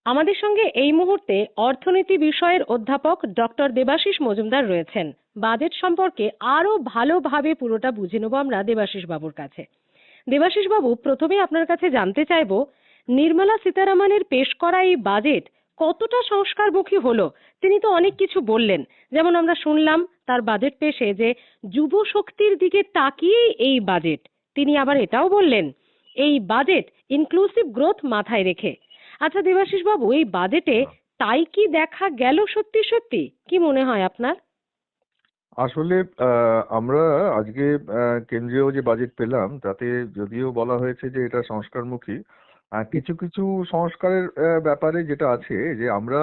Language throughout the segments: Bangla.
আমাদের সঙ্গে এই মুহূর্তে অর্থনীতি বিষয়ের অধ্যাপক ডক্টর দেবাশিস মজুমদার রয়েছেন। বাজেট সম্পর্কে আরো ভালোভাবে পুরোটা বুঝে নেব আমরা দেবাশিস বাবুর কাছে। দেবাশিস বাবু, প্রথমেই আপনার কাছে জানতে চাইবো, নির্মলা সীতারামনের পেশ করা এই বাজেট কতটা সংস্কারমুখী হলো? তিনি তো অনেক কিছু বললেন, যেমন আমরা শুনলাম তার বাজেট পেশে যে যুব শক্তির দিকে তাকিয়েই এই বাজেট। তিনি আবার এটাও বললেন এই বাজেট ইনক্লুসিভ গ্রোথ মাথায় রেখে। আচ্ছা দেবাশিস বাবু, এই বাজেটে তাই কি দেখা গেল সত্যি সত্যি? কি মনে হয় আপনার? আসলে আমরা আজকে কেন্দ্রীয় যে বাজেট পেলাম তাতে যদিও বলা হয়েছে যে এটা সংস্কারমুখী, কিছু কিছু সংস্কারের ব্যাপারে যেটা আছে যে আমরা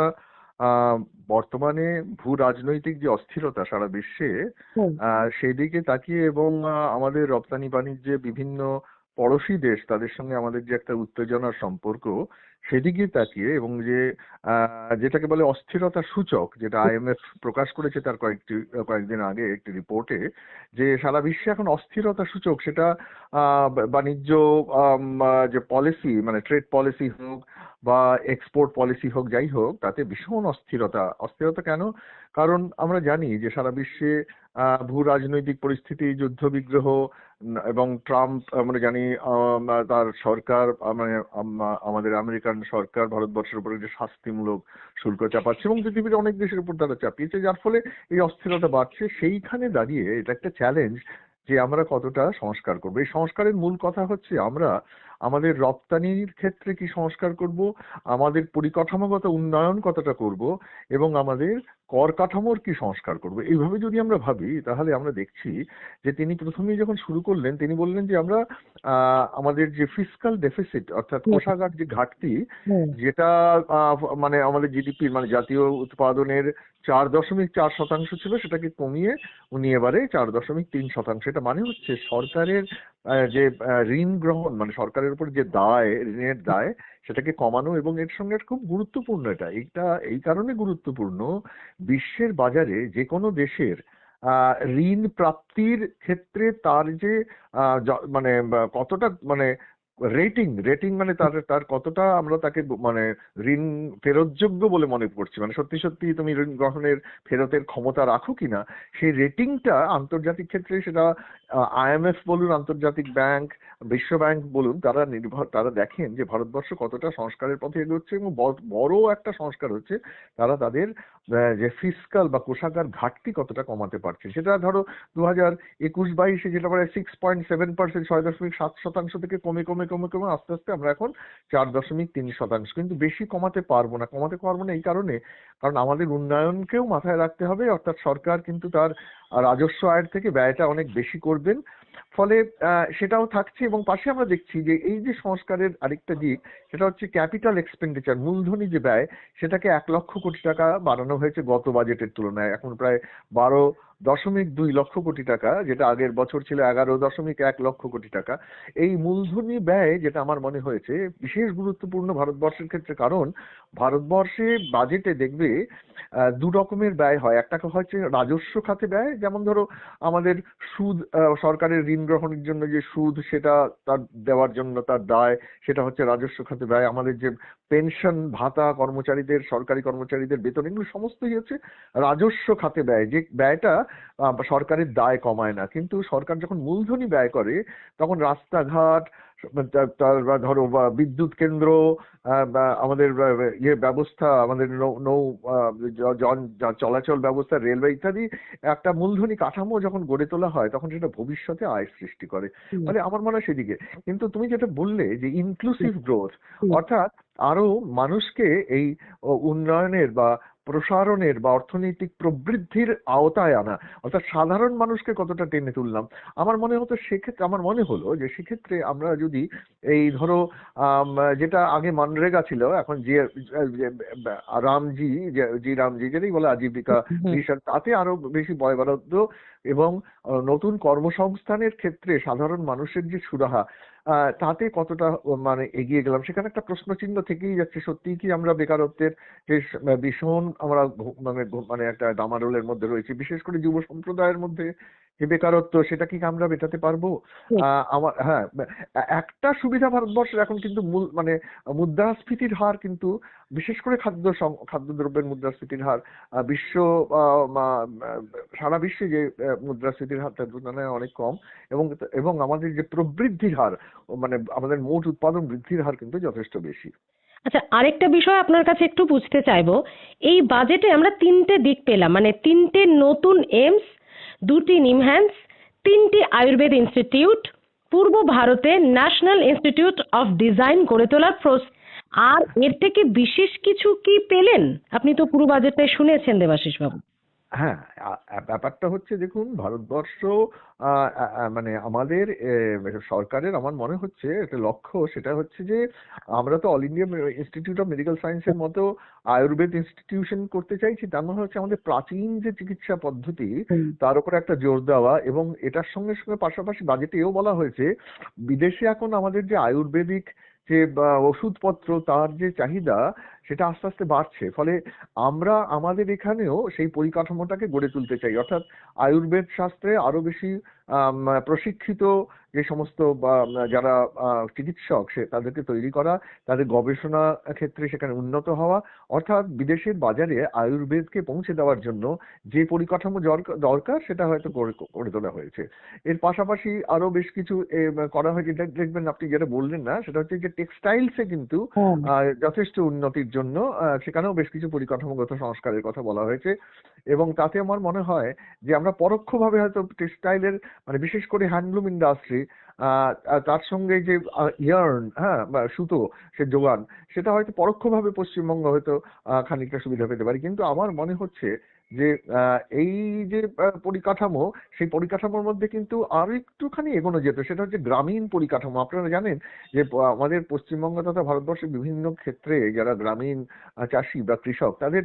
আহ, বর্তমানে ভূ রাজনৈতিক যে অস্থিরতা সারা বিশ্বে হুম। সেদিকে তাকিয়ে এবং আমাদের রপ্তানি বাণিজ্যে বিভিন্ন পড়শি দেশ তাদের সঙ্গে আমাদের যে একটা উত্তেজনার সম্পর্ক সেদিকে তাকিয়ে এবং যে যেটাকে বলে অস্থিরতা সূচক, যেটা আইএমএফ প্রকাশ করেছে তার কয়েকদিন আগে একটি রিপোর্টে, যে সারা বিশ্বে এখন অস্থিরতা সূচক, সেটা বাণিজ্য যে পলিসি মানে ট্রেড পলিসি হোক বা এক্সপোর্ট পলিসি হোক, যাই হোক, তাতে ভীষণ অস্থিরতা। অস্থিরতা কেন? কারণ আমরা জানি যে সারা বিশ্বে ভূ রাজনৈতিক পরিস্থিতি, যুদ্ধবিগ্রহ এবং ট্রাম্প, আমরা জানি তার সরকার, মানে আমাদের আমেরিকান সরকার ভারতবর্ষের উপরে যে শাস্তিমূলক শুল্ক চাপাচ্ছে এবং পৃথিবীর অনেক দেশের উপর তারা চাপিয়েছে, যার ফলে এই অস্থিরতা বাড়ছে। সেইখানে দাঁড়িয়ে এটা একটা চ্যালেঞ্জ যে আমরা কতটা সংস্কার করবো। এই সংস্কারের মূল কথা হচ্ছে আমরা আমাদের রপ্তানির ক্ষেত্রে কি সংস্কার করব, আমাদের পরিকাঠামোগত উন্নয়ন কতটা করব, এবং আমাদের কর কাঠামোর কি সংস্কার করব। এইভাবে যদি আমরা ভাবি তাহলে আমরা দেখছি যে তিনি প্রথমেই যখন শুরু করলেন তিনি বললেন যে আমরা আমাদের যে ফিসকাল ডেফিসিট, অর্থাৎ হুম। কোষাগার যে ঘাটতি, হুম। যেটা মানে আমাদের জিডিপি মানে জাতীয় উৎপাদনের 4.4% ছিল, সেটাকে কমিয়ে উনি এবারে 4.3%। এটা মানে হচ্ছে সরকারের যে ঋণ গ্রহণ, মানে সরকারের উপর যে দায়, ঋণের দায়, সেটাকে কমানো। এবং এর সঙ্গে খুব গুরুত্বপূর্ণ, এটা এই কারণে গুরুত্বপূর্ণ, বিশ্বের বাজারে যে কোনো দেশের ঋণ প্রাপ্তির ক্ষেত্রে তার যে মানে কতটা মানে রেটিং রেটিং মানে তার তার কতটা আমরা তাকে মানে ঋণ ফেরতযোগ্য বলে মনে করছি, মানে সত্যি সত্যি তুমি ঋণ গ্রহণের ফেরতের ক্ষমতা রাখো কিনা, সেই রেটিংটা আন্তর্জাতিক ক্ষেত্রে, সেটা আইএমএফ বলুন, আন্তর্জাতিক ব্যাংক, বিশ্ব ব্যাংক বলুন, তারা দেখেন যে ভারতবর্ষ কতটা সংস্কারের পথে এগোচ্ছে। এবং বড় একটা সংস্কার হচ্ছে তারা তাদের যে ফিসকাল বা কোষাগার ঘাটতি কতটা কমাতে পারছে। সেটা ধরো 2021-22 যেটা প্রায় 6.7%, 6.7% থেকে কমে কমে কমে কমে আস্তে আস্তে আমরা এখন 4.3%। কিন্তু বেশি কমাতে পারবো না এই কারণে, কারণ আমাদের উন্নয়নকেও মাথায় রাখতে হবে। অর্থাৎ সরকার কিন্তু তার রাজস্ব আয়ের থেকে ব্যয়টা অনেক বেশি করবেন, ফলে সেটাও থাকছে। এবং পাশে আমরা দেখছি যে এই যে সংস্কারের আরেকটা দিক, সেটা হচ্ছে ক্যাপিটাল এক্সপেন্ডিচার, মূলধনী যে ব্যয়, সেটাকে 1 লক্ষ কোটি টাকা বাড়ানো হয়েছে গত বাজেটের তুলনায়। এখন প্রায় 12.2 লক্ষ কোটি টাকা, যেটা আগের বছর ছিল 11.1 লক্ষ কোটি টাকা। এই মূলধনী ব্যয়, যেটা আমার মনে হয়েছে বিশেষ গুরুত্বপূর্ণ ভারতবর্ষের ক্ষেত্রে, কারণ ভারতবর্ষে বাজেটে দেখবে দু রকমের ব্যয় হয়। একটা হচ্ছে রাজস্ব খাতে ব্যয়, যেমন ধরো আমাদের সুদ, সরকারের ঋণ গ্রহণের জন্য যে সুদ, সেটা তার দেওয়ার জন্য তার দায়, সেটা হচ্ছে রাজস্ব খাতে ব্যয়। আমাদের যে পেনশন ভাতা কর্মচারীদের, সরকারি কর্মচারীদের বেতন, এগুলো সমস্তই হচ্ছে রাজস্ব খাতে ব্যয়, যে ব্যয়টা সরকারের দায় কমায় না। কিন্তু সরকার যখন মূলধনী ব্যয় করে তখন রাস্তাঘাট, বা ধরো বা বিদ্যুৎ কেন্দ্র, বা আমাদের ইয়ে ব্যবস্থা, আমাদের নৌ চলাচল ব্যবস্থা, রেলওয়ে ইত্যাদি, একটা মূলধনী কাঠামো যখন গড়ে তোলা হয় তখন সেটা ভবিষ্যতে আয় সৃষ্টি করে। হুম। ফলে আমার মনে হয় সেদিকে। কিন্তু তুমি যেটা বললে যে হুম। ইনক্লুসিভ গ্রোথ, হুম। অর্থাৎ আরো মানুষকে এই উন্নয়নের বা প্রসারণের বা অর্থনৈতিক প্রবৃদ্ধির আওতায় আনা, অর্থাৎ সাধারণ মানুষকে কতটা টেনে তুললাম। আমার মনে হলো যে সেক্ষেত্রে আমরা যদি এই ধরো যেটা আগে মানরেগা ছিল, এখন যে রামজি, রামজি যেটাই বলে আজীবিকা হুম। মিশন, তাতে আরো বেশি বয়বরাদ্দ এবং নতুন কর্মসংস্থানের ক্ষেত্রে সাধারণ মানুষের যে সুরাহা, তাতে কতটা মানে এগিয়ে গেলাম, সেখানে একটা প্রশ্নচিহ্ন থেকেই যাচ্ছে। সত্যিই কি আমরা বেকারত্বের যে ভীষণ আমরা মানে একটা ডামাডোলের মধ্যে রয়েছে, বিশেষ করে যুব সম্প্রদায়ের মধ্যে যে বেকারত্ব, সেটা কি আমরা মেটাতে পারবো? ঠিক। আমার হ্যাঁ, একটা সুবিধা ভারতবর্ষের এখন কিন্তু মূল মানে মুদ্রাস্ফীতির হার কিন্তু, বিশেষ করে খাদ্যদ্রব্যের মুদ্রাস্ফীতির হার বিশ্ব সারা বিশ্বে যে মুদ্রাস্ফীতির হার তার তুলনায় অনেক কম, এবং এবং আমাদের যে প্রবৃদ্ধির হার, মানে আমাদের মোট উৎপাদন বৃদ্ধির হার কিন্তু যথেষ্ট বেশি। আচ্ছা, আরেকটা বিষয় আপনার কাছে একটু বুঝতে চাইবো, এই বাজেটে আমরা তিনটে দিক পেলাম, মানে তিনটে নতুন এইমস, দুটি নিমহ্যান্স, তিনটি আয়ুর্বেদ ইনস্টিটিউট, পূর্ব ভারতে ন্যাশনাল ইনস্টিটিউট অফ ডিজাইন গড়ে তোলার আর এর থেকে বিশেষ কিছু কি পেলেন? আপনি তো পুরো বাজেটটাই শুনেছেন দেবাশিস বাবু। হ্যাঁ, ব্যাপারটা হচ্ছে, দেখুন, ভারতবর্ষ মানে আমাদের সরকারের আমার মনে হচ্ছে একটা লক্ষ্য, সেটা হচ্ছে যে আমরা তো all India institute of medical সায়েন্সের মতো আয়ুর্বেদ ইনস্টিটিউশন করতে চাইছি। তার মানে হচ্ছে আমাদের প্রাচীন যে চিকিৎসা পদ্ধতি তার উপরে একটা জোর দেওয়া, এবং এটার সঙ্গে সঙ্গে পাশাপাশি বাজেটেও বলা হয়েছে বিদেশে এখন আমাদের যে আয়ুর্বেদিক যে ওষুধপত্র, তার যে চাহিদা, সেটা আস্তে আস্তে বাড়ছে। ফলে আমরা আমাদের এখানেও সেই পরিকাঠামোটাকে গড়ে তুলতে চাই, অর্থাৎ আয়ুর্বেদ শাস্ত্রে আরো বেশি প্রশিক্ষিত যে সমস্ত যারা চিকিৎসক, তাদেরকে তৈরি করা, তাদের গবেষণা ক্ষেত্রে সেখানে উন্নত হওয়া, অর্থাৎ বিদেশের বাজারে আয়ুর্বেদকে পৌঁছে দেওয়ার জন্য যে পরিকাঠামো দরকার সেটা হয়তো করে তোলা হয়েছে। এর পাশাপাশি আরো বেশ কিছু করা হয়েছে। দেখবেন আপনি যেটা বললেন না, সেটা হচ্ছে যে টেক্সটাইলসে কিন্তু যথেষ্ট উন্নতির জন্য সেখানেও বেশ কিছু পরিকাঠামোগত সংস্কারের কথা বলা হয়েছে, এবং তাতে আমার মনে হয় যে আমরা পরোক্ষভাবে হয়তো টেক্সটাইলের, মানে বিশেষ করে হ্যান্ডলুম ইন্ডাস্ট্রি, তার সঙ্গে যে ইয়ার্ন, হ্যাঁ, বা সুতো, সে যোগান, সেটা হয়তো পরোক্ষভাবে পশ্চিমবঙ্গ হয়তো খানিকটা সুবিধা পেতে পারে। কিন্তু আমার মনে হচ্ছে যে এই যে পরিকাঠামো, সেই পরিকাঠামোর মধ্যে কিন্তু আরো একটুখানি এগোনো যেত, সেটা হচ্ছে গ্রামীণ পরিকাঠামো। আপনারা জানেন যে আমাদের পশ্চিমবঙ্গ তথা ভারতবর্ষের বিভিন্ন ক্ষেত্রে যারা গ্রামীণ চাষি বা কৃষক, তাদের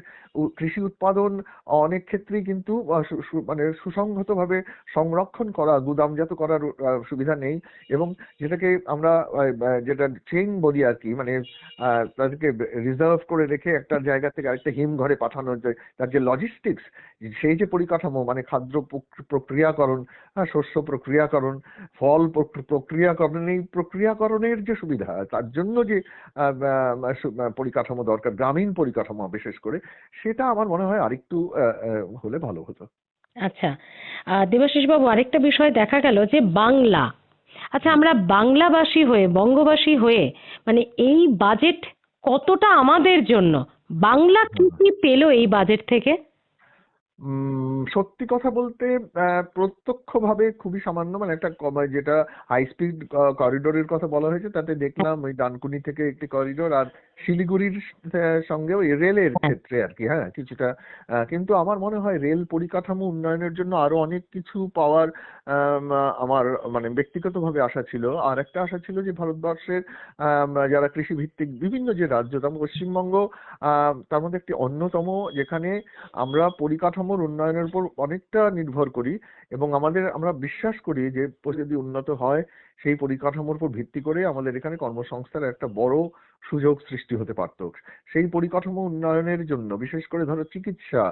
কৃষি উৎপাদন অনেক ক্ষেত্রেই কিন্তু মানে সুসংহতভাবে সংরক্ষণ করা, গুদামজাত করার সুবিধা নেই, এবং যেটাকে আমরা যেটা চেইন বলি আর কি, মানে তাদেরকে রিজার্ভ করে রেখে একটা জায়গা থেকে আরেকটা হিমঘরে পাঠানোর যে তার যে লজিস্টিক্স, সেই যে পরিকাঠামো, মানে খাদ্য প্রক্রিয়াকরণ, শস্য প্রক্রিয়াকরণ, ফল প্রক্রিয়াকরণ, এই প্রক্রিয়াকরণের যে সুবিধা, তার জন্য যে পরিকাঠামো দরকার, গ্রামীণ পরিকাঠামো বিশেষ করে, সেটা আমার মনে হয় আরেকটু হলে ভালো হতো। আচ্ছা, দেবাশিস বাবু, আরেকটা বিষয় দেখা গেল যে বাংলা, আচ্ছা, আমরা বাংলাভাষী হয়ে, বঙ্গবাসী হয়ে, মানে এই বাজেট কতটা আমাদের জন্য, বাংলা কি কি পেলো এই বাজেট থেকে? সত্যি কথা বলতে প্রত্যক্ষভাবে খুবই সামান্য, মানে একটা যেটা হাই স্পিড করিডোরের কথা বলা হয়েছে, তাতে দেখলাম ওই ডানকুনি থেকে একটি করিডোর, আর শিলিগুড়ির সঙ্গেও রেলের ক্ষেত্রে আর কি, হ্যাঁ, কিছুটা। কিন্তু আমার মনে হয় রেল পরিকাঠামো উন্নয়নের জন্য আরো অনেক কিছু পাওয়ার আমার মানে ব্যক্তিগতভাবে আশা ছিল। আর একটা আশা ছিল যে ভারতবর্ষের যারা কৃষি ভিত্তিক বিভিন্ন যে রাজ্য, তার পশ্চিমবঙ্গ তার মধ্যে একটি অন্যতম, যেখানে আমরা পরিকাঠামোর উন্নয়নের উপর অনেকটা নির্ভর করি, এবং আমরা বিশ্বাস করি যে যদি উন্নত হয়, সেই পরিকাঠামোর উপর ভিত্তি করে আমাদের এখানে কর্মসংস্থানের একটা বড় সুযোগ সৃষ্টি হতে পারত। সেই পরিকাঠামো উন্নয়নের জন্য বিশেষ করে ধরো চিকিৎসা,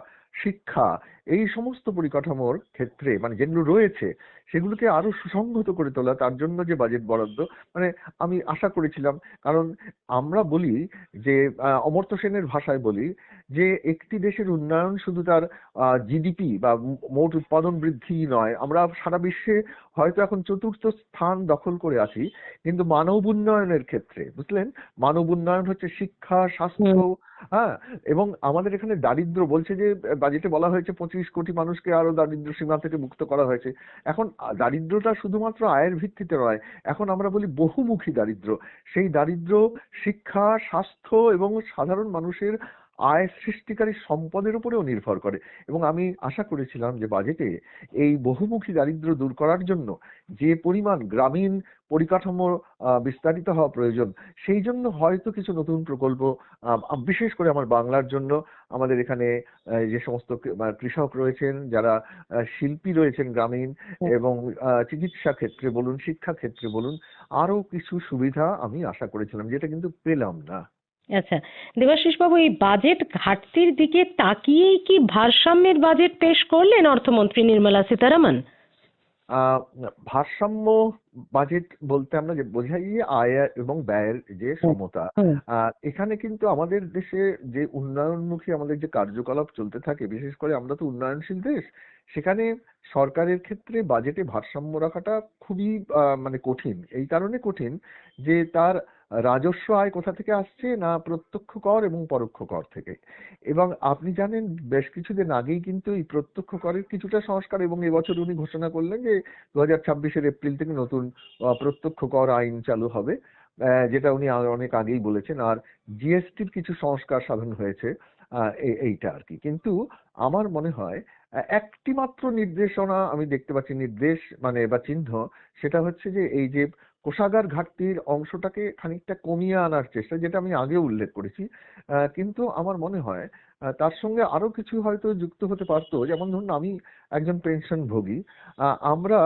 শিক্ষা, এই সমস্ত পরিকাঠামোর ক্ষেত্রে মানে যেগুলো রয়েছে সেগুলোকে আরো সুসংহত করে তোলা, তার জন্য যে বাজেট বরাদ্দ, মানে আমি আশা করেছিলাম। কারণ আমরা বলি যে অমর্ত্য সেনের ভাষায় বলি যে একটি দেশের উন্নয়ন শুধু তার জিডিপি বা মোট উৎপাদন বৃদ্ধি নয়। আমরা সারা বিশ্বে হয়তো এখন চতুর্থ স্থান দখল করে আছি, কিন্তু মানব উন্নয়নের ক্ষেত্রে, বুঝলেন, মানব উন্নয়ন হচ্ছে শিক্ষা, স্বাস্থ্য, হ্যাঁ, এবং আমাদের এখানে দারিদ্র বলছে যে বাজেটে বলা হয়েছে 25 কোটি মানুষকে আরো দারিদ্র সীমা থেকে মুক্ত করা হয়েছে। এখন দারিদ্রটা শুধুমাত্র আয়ের ভিত্তিতে নয়, এখন আমরা বলি বহুমুখী দারিদ্র। সেই দারিদ্র শিক্ষা, স্বাস্থ্য এবং সাধারণ মানুষের আয় সৃষ্টিকারী সম্পদের উপরেও নির্ভর করে, এবং আমি আশা করেছিলাম যে বাজেটে এই বহুমুখী দারিদ্র দূর করার জন্য যে পরিমাণ গ্রামীণ পরিকাঠামো বিস্তারিত হওয়া প্রয়োজন, সেই জন্য হয়তো কিছু নতুন প্রকল্প, বিশেষ করে আমার বাংলার জন্য, আমাদের এখানে যে সমস্ত কৃষক রয়েছেন, যারা শিল্পী রয়েছেন গ্রামীণ, এবং চিকিৎসা ক্ষেত্রে বলুন, শিক্ষা ক্ষেত্রে বলুন, আরো কিছু সুবিধা আমি আশা করেছিলাম, যেটা কিন্তু পেলাম না। আচ্ছা, দেবাশিস বাবু, এই বাজেট ঘাটতির দিকে তাকিয়েই কি ভারসাম্যের বাজেট পেশ করলেন অর্থমন্ত্রী নির্মলা সীতারামন? আহ ভারসাম্য বাজেট বলতে আমরা যে বোঝাই যে আয় এবং ব্যয়ের যে সমতা। এখানে কিন্তু আমাদের দেশে যে উন্নয়নমুখী আমাদের যে কার্যকলাপ চলতে থাকে, বিশেষ করে আমরা তো উন্নয়নশীল দেশ, সেখানে সরকারের ক্ষেত্রে বাজেটে ভারসাম্য রাখাটা খুবই মানে কঠিন। এই কারণে কঠিন যে তার রাজস্ব আয় কোথা থেকে আসছে, না প্রত্যক্ষ কর এবং পরোক্ষ কর থেকে। এবং আপনি জানেন বেশ কিছুদিন আগেই কিন্তু এই প্রত্যক্ষ করের কিছুটা সংস্কার, এবং এবছর উনি ঘোষণা করলেন যে 2026-এর এপ্রিল থেকে নতুন প্রত্যক্ষ কর আইন চালু হবে, যেটা উনি অনেক আগেই বলেছেন। আর জিএসটির কিছু সংস্কার সাধন হয়েছে, এইটা আর কি। কিন্তু আমার মনে হয় একটি মাত্র নির্দেশনা আমি দেখতে পাচ্ছি, নির্দেশ মানে বা চিহ্ন, সেটা হচ্ছে যে এই যে কোষাগার ঘাটতির অংশটাকে খানিকটা কমিয়ে আনার চেষ্টা, যেটা আমি আগে উল্লেখ করেছি। কিন্তু আমার মনে হয় তার সঙ্গে আরো কিছু হয়তো যুক্ত হতে পারতো। যেমন ধরুন, আমি একজন পেনশনভোগী। আমরা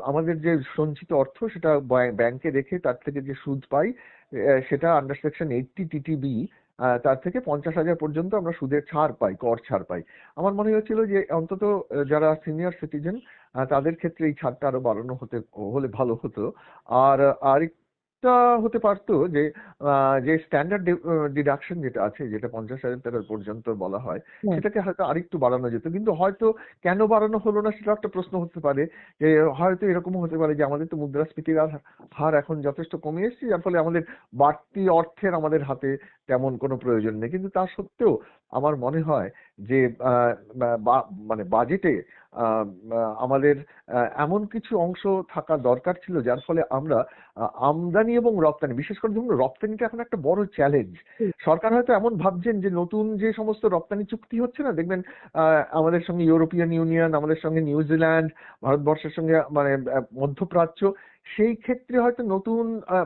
আমাদের যে সঞ্চিত অর্থ সেটা ব্যাংকে রেখে তার থেকে যে সুদ পাই, সেটা আন্ডার সেকশন 80 টিটিবি, তার থেকে 50,000 পর্যন্ত আমরা সুদের ছাড় পাই, কর ছাড় পাই। আমার মনে হচ্ছিল যে অন্তত যারা সিনিয়র সিটিজেন তাদের ক্ষেত্রে এই ছাড়টা আরো বাড়ানো হলে ভালো হতো। আর আরেকটা হতে পারতো যে যে স্ট্যান্ডার্ড ডিডাকশন যেটা আছে, যেটা 50,000 টাকা পর্যন্ত বলা হয়, সেটাকে হয়তো আরেকটু বাড়ানো যেত। কিন্তু হয়তো কেন বাড়ানো হলো না সেটা একটা প্রশ্ন হতে পারে। যে হয়তো এরকমও হতে পারে যে আমাদের তো মুদ্রাস্ফীতির হার এখন যথেষ্ট কমে এসেছে, যার ফলে আমাদের বাড়তি অর্থের আমাদের হাতে তেমন কোনো প্রয়োজন নেই। কিন্তু তা সত্ত্বেও আমার মনে হয় যে মানে বাজেটে আমাদের এমন কিছু অংশ থাকা দরকার ছিল, যার ফলে আমরা আমদানি এবং রপ্তানি, বিশেষ করে ধরুন রপ্তানিটা এখন একটা বড় চ্যালেঞ্জ। সরকার হয়তো এমন ভাবছেন যে নতুন যে সমস্ত রপ্তানি চুক্তি হচ্ছে না, দেখবেন আমাদের সঙ্গে ইউরোপিয়ান ইউনিয়ন, আমাদের সঙ্গে নিউজিল্যান্ড, ভারতবর্ষের সঙ্গে মানে মধ্যপ্রাচ্য, সেই ক্ষেত্রে হয়তো নতুন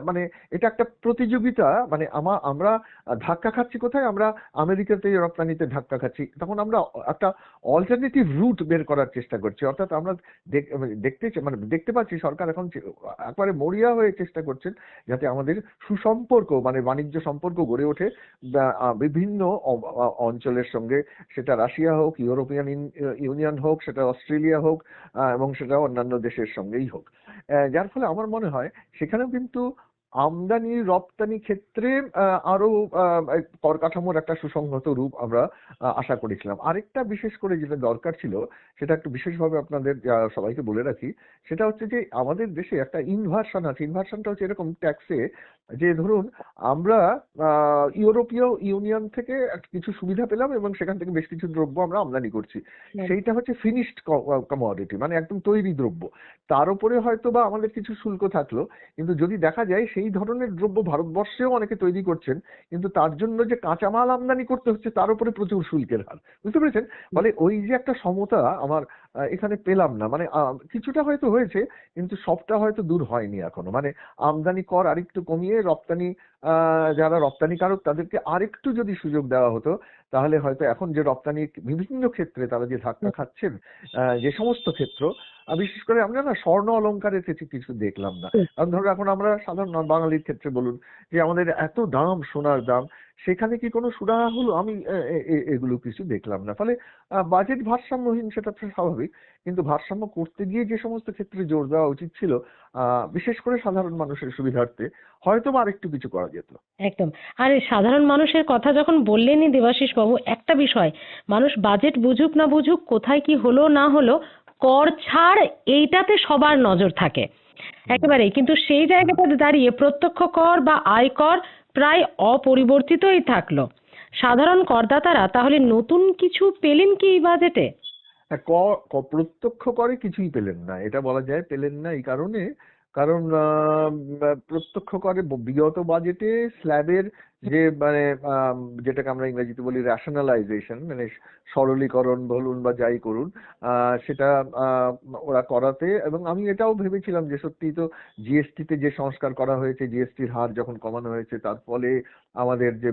মানে এটা একটা প্রতিযোগিতা। মানে আমরা ধাক্কা খাচ্ছি কোথায়, আমরা আমেরিকাতে রপ্তানিতে ধাক্কা খাচ্ছি। তখন আমরা একটা অল্টারনেটিভ রুট বের করার চেষ্টা করছি। অর্থাৎ আমরা দেখতে পাচ্ছি সরকার এখন একবারে মরিয়া হয়ে চেষ্টা করছেন যাতে আমাদের সুসম্পর্ক, মানে বাণিজ্য সম্পর্ক গড়ে ওঠে বিভিন্ন অঞ্চলের সঙ্গে। সেটা রাশিয়া হোক, ইউরোপিয়ান ইউনিয়ন হোক, সেটা অস্ট্রেলিয়া হোক, এবং সেটা অন্যান্য দেশের সঙ্গেই হোক। যার ফলে আমার মনে হয় সেখানেও কিন্তু আমদানি রপ্তানি ক্ষেত্রে আরো কর কাঠামোর একটা সুসংহত রূপ আমরা আশা করেছিলাম। আরেকটা বিশেষ করে যেটা দরকার ছিল, সেটা একটু বিশেষভাবে আপনাদের সবাইকে বলে রাখি, সেটা হচ্ছে যে আমাদের দেশে একটা ইনভার্সন আছে। ইনভার্সনটা হচ্ছে এরকম ট্যাক্সে, যে ধরুন আমরা ইউরোপীয় ইউনিয়ন থেকে কিছু সুবিধা পেলাম এবং সেখান থেকে বেশ কিছু দ্রব্য আমরা আমদানি করছি। সেইটা হচ্ছে ফিনিশড কমোডিটি, মানে একদম তৈরি দ্রব্য। তার উপরে হয়তো বা আমাদের কিছু শুল্ক থাকলো, কিন্তু যদি দেখা যায় সেই ধরনের দ্রব্য ভারতবর্ষেও অনেকে তৈরি করছেন, কিন্তু তার জন্য যে কাঁচামাল আমদানি করতে হচ্ছে তার উপরে প্রচুর শুল্কের হার। বুঝতে পেরেছেন? ফলে ওই যে একটা সমতা আমার এখানে পেলাম না। মানে কিছুটা হয়তো হয়েছে, কিন্তু সবটা হয়তো দূর হয়নি এখনো। মানে আমদানি কর আরেকটু কমিয়ে রপ্তানি, যারা রপ্তানিকারক তাদেরকে আরেকটু যদি সুযোগ দেওয়া হতো, তাহলে হয়তো এখন যে রপ্তানি বিভিন্ন ক্ষেত্রে তারা যে ধাক্কা খাচ্ছেন, যে সমস্ত ক্ষেত্র, বিশেষ করে আমরা না স্বর্ণ অলংকারের কিছু দেখলাম না। কারণ ধরো এখন আমরা সাধারণ বাঙালির ক্ষেত্রে বলুন, যে আমাদের এত দাম, সোনার দাম, সেখানে কি কোনো সুরাহা হলো? আমি এগুলো কিছু দেখলাম না। ফলে বাজেট ভারসাম্যহীন, সেটা তো স্বাভাবিক। কিন্তু ভারসাম্য করতে গিয়ে যে সমস্ত ক্ষেত্রে জোর দেওয়া উচিত ছিল, বিশেষ করে সাধারণ মানুষের সুবিধার্থে, হয়তো বা আরেকটু কিছু করা যেত। একদম। আর এই সাধারণ মানুষের কথা যখন বললেনই দেবাশিস বাবু, একটা বিষয়, মানুষ বাজেট বুঝুক না বুঝুক, কোথায় কি হলো না হলো, কর ছাড় এইটাতে সবার নজর থাকে একেবারেই। কিন্তু সেই জায়গাটাতে দাঁড়িয়ে প্রত্যক্ষ কর বা আয়কর প্রায় অপরিবর্তিতই থাকলো। সাধারণ করদাতারা তাহলে নতুন কিছু পেলেন কি এই বাজেটে? হ্যাঁ, প্রত্যক্ষ করে কিছুই পেলেন না, এটা বলা যায়। পেলেন না এই কারণে, কারণ প্রত্যক্ষ করে বিগত বাজেটে স্ল্যাবের যে মানে যেটাকে আমরা ইংরেজিতে বলি রেশনালাইজেশন, মানে সরলীকরণ বলুন বা যাই করুন, সেটা ওরা করাতে, এবং আমি এটাও ভেবেছিলাম যে সত্যিই তো জিএসটিতে যে সংস্কার করা হয়েছে, জিএসটির হার যখন কমানো হয়েছে, তার ফলে আমাদের যে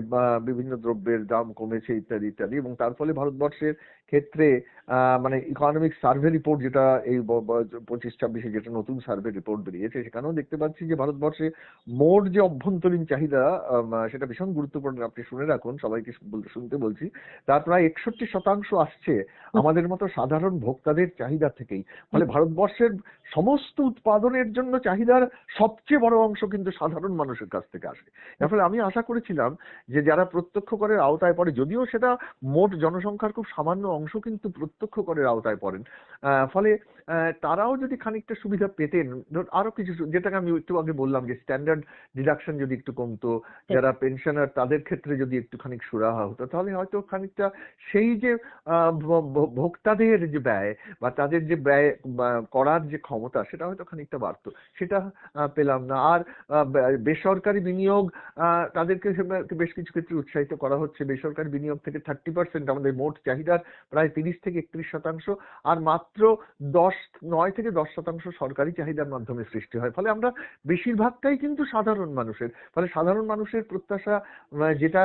বিভিন্ন দ্রব্যের দাম কমেছে ইত্যাদি ইত্যাদি, এবং তার ফলে ভারতবর্ষের ক্ষেত্রে মানে ইকোনমিক সার্ভে রিপোর্ট, যেটা এই 25-26-এ যেটা নতুন সার্ভে রিপোর্ট বেরিয়েছে, সেখানেও দেখতে পাচ্ছি যে ভারতবর্ষে মোট যে অভ্যন্তরীণ চাহিদা, সেটা ভীষণ গুরুত্বপূর্ণ, আপনি শুনে রাখুন, সবাইকে শুনতে বলছি। তার প্রায় 61% আসছে আমাদের মতো সাধারণ ভোক্তাদের চাহিদা থেকেই। ফলে ভারতবর্ষের সমস্ত উৎপাদনের জন্য চাহিদার সবচেয়ে বড় অংশ কিন্তু সাধারণ মানুষের কাছ থেকে আসে। এর ফলে আমি আশা করেছিলাম যে যারা প্রত্যক্ষ করের আওতায় পড়ে, যদিও সেটা মোট জনসংখ্যার খুব সামান্য অংশ কিন্তু প্রত্যক্ষ করের আওতায় পড়েন, ফলে তারাও যদি খানিকটা সুবিধা পেতেন, আরো কিছু যেটাকে আমি একটু আগে বললাম যে স্ট্যান্ডার্ড ডিডাকশন যদি একটু কমতো, যারা পেনশনার তাদের ক্ষেত্রে যদি একটুখানি সুরাহা হতো, তাহলে হয়তো খানিকটা সেই যে ভোক্তাদের যে ব্যয় বা তাদের যে ব্যয় করার যে ক্ষমতা, সেটা হয়তো খানিকটা বাড়তো। সেটা পেলাম না। আর বেসরকারি বিনিয়োগ, তাদেরকে বেশ কিছু ক্ষেত্রে উৎসাহিত করা হচ্ছে। বেসরকারি বিনিয়োগ থেকে 30% আমাদের মোট চাহিদার প্রায় 30 থেকে 31%, আর মাত্র 9 থেকে 10% সরকারি চাহিদার মাধ্যমে সৃষ্টি হয়। ফলে আমরা বেশিরভাগটাই কিন্তু সাধারণ মানুষের। ফলে সাধারণ মানুষের প্রত্যাশা, যেটা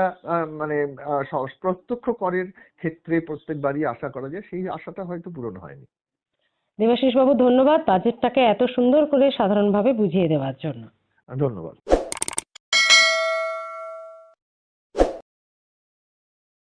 মানে প্রত্যক্ষ করের ক্ষেত্রে প্রত্যেকবারই আশা করা যায়, সেই আশাটা হয়তো পূরণ হয়নি। দেবাশিস বাবু, ধন্যবাদ বাজেটটাকে এত সুন্দর করে সাধারণভাবে বুঝিয়ে দেওয়ার জন্য। ধন্যবাদ।